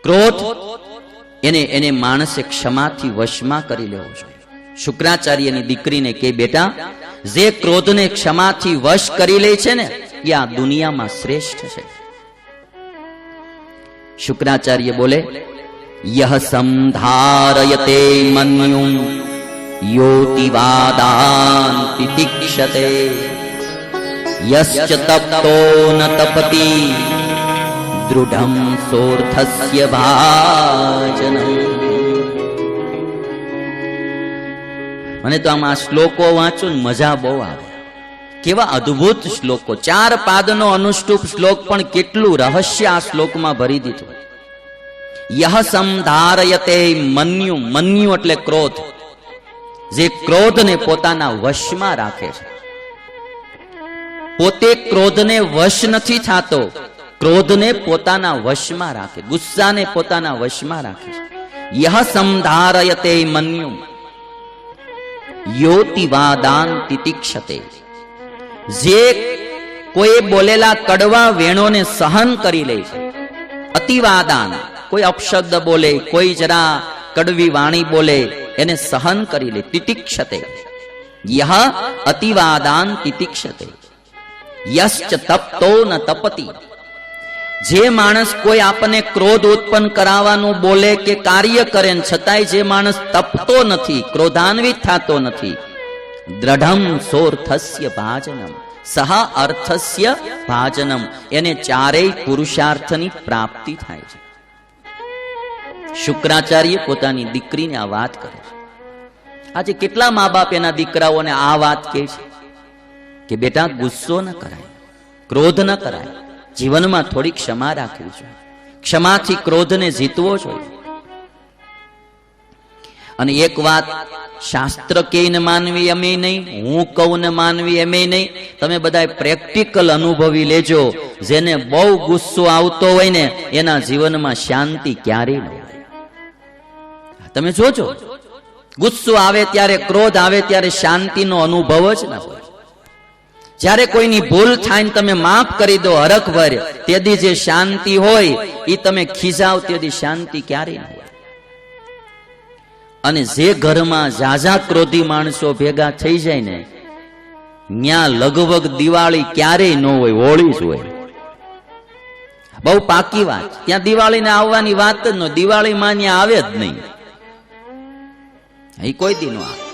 ક્રોધ એને માણસે ક્ષમાથી વશમાં કરી લેવો જોઈએ. શુક્રાચાર્યની દીકરીને કે બેટા, જે ક્રોધને ક્ષમાથી વશ કરી લે છે ને એ આ દુનિયામાં શ્રેષ્ઠ છે. શુક્રાચાર્ય બોલે, યહ સંધારયતે મન્યું યોતિવાદાન તિતિક્ષતે યશ્ચ તપ્તો ન તપતિ દૃઢં સોર્થસ્ય ભાજનમ. મને તો આમાં શ્લોકો વાંચું ને મજા બહુ આવે. કેવા અદ્ભુત શ્લોકો, 4 પાદનો અનુષ્ટુપ શ્લોક, પણ કેટલું રહસ્ય આ શ્લોકમાં ભરી દીધું. યહ સંધારયતે મન્યુ, મન્યુ એટલે ક્રોધ, જે ક્રોધને પોતાના વશમાં રાખે છે. પોતે ક્રોધને વશ નથી થતો, ક્રોધને પોતાના વશમાં રાખે, ગુસ્સાને પોતાના વશમાં રાખે છે. યહ સંધારયતે મન્યુ યોતિવાદાન તિતિક્ષતે, જે કોઈ બોલેલા કડવા વેણોને સહન કરી લે છે. અતિવાદાન, કોઈ અપશબ્દ બોલે, કોઈ જરા કડવી વાણી બોલે, એને સહન કરી લે. તિતિક્ષતે, યહ અતિવાદાન તિતિક્ષતે યશ્ચ તપ્તો ન તપતિ, જે માણસ કોઈ આપણને ક્રોધ ઉત્પન્ન કરાવવાનું બોલે કે કાર્ય કરે છતાંય જે માણસ તપતો નથી, ક્રોધાન્વિત થતો નથી, દ્રઢમ સોર્થસ્ય ભાજનમ, સહ અર્થસ્ય ભાજનમ, એને ચારેય પુરુષાર્થની પ્રાપ્તિ થાય છે. શુક્રાચાર્ય પોતાની દીકરીને આ વાત કરે છે. આજે કેટલા મા બાપ એના દીકરાઓને આ વાત કહે છે કે બેટા, ગુસ્સો ન કરાય, ક્રોધ ન કરાય, જીવનમાં થોડી ક્ષમા રાખવી જોઈએ, ક્ષમાથી ક્રોધને જીતવો જોઈએ. અને એક વાત શાસ્ત્ર કે ન માનવી એમે નહીં, હું કહું ને માનવી એમે નહીં, તમે બધા પ્રેક્ટિકલ અનુભવી લેજો. જેને બહુ ગુસ્સો આવતો હોય ને એના જીવનમાં શાંતિ ક્યારેય ન હોય. તમે જોજો, ગુસ્સો આવે ત્યારે, ક્રોધ આવે ત્યારે શાંતિનો અનુભવ જ ન હોય. જ્યારે કોઈની ભૂલ થાય ને તમે માફ કરી દો હરખભર, તેથી જે શાંતિ હોય એ તમે ખીજાવ તેથી શાંતિ ક્યારેય ન હોય. અને જે ઘરમાં ઝાઝા ક્રોધી માણસો ભેગા થઈ જાય ને, ત્યાં લગભગ દિવાળી ક્યારેય ન હોય, હોળી જ હોય. બહુ પાકી વાત. ત્યાં દિવાળીને આવવાની વાત જ ન, દિવાળીમાં ત્યાં આવે જ નહીં, એ કોઈ દી ન આવે.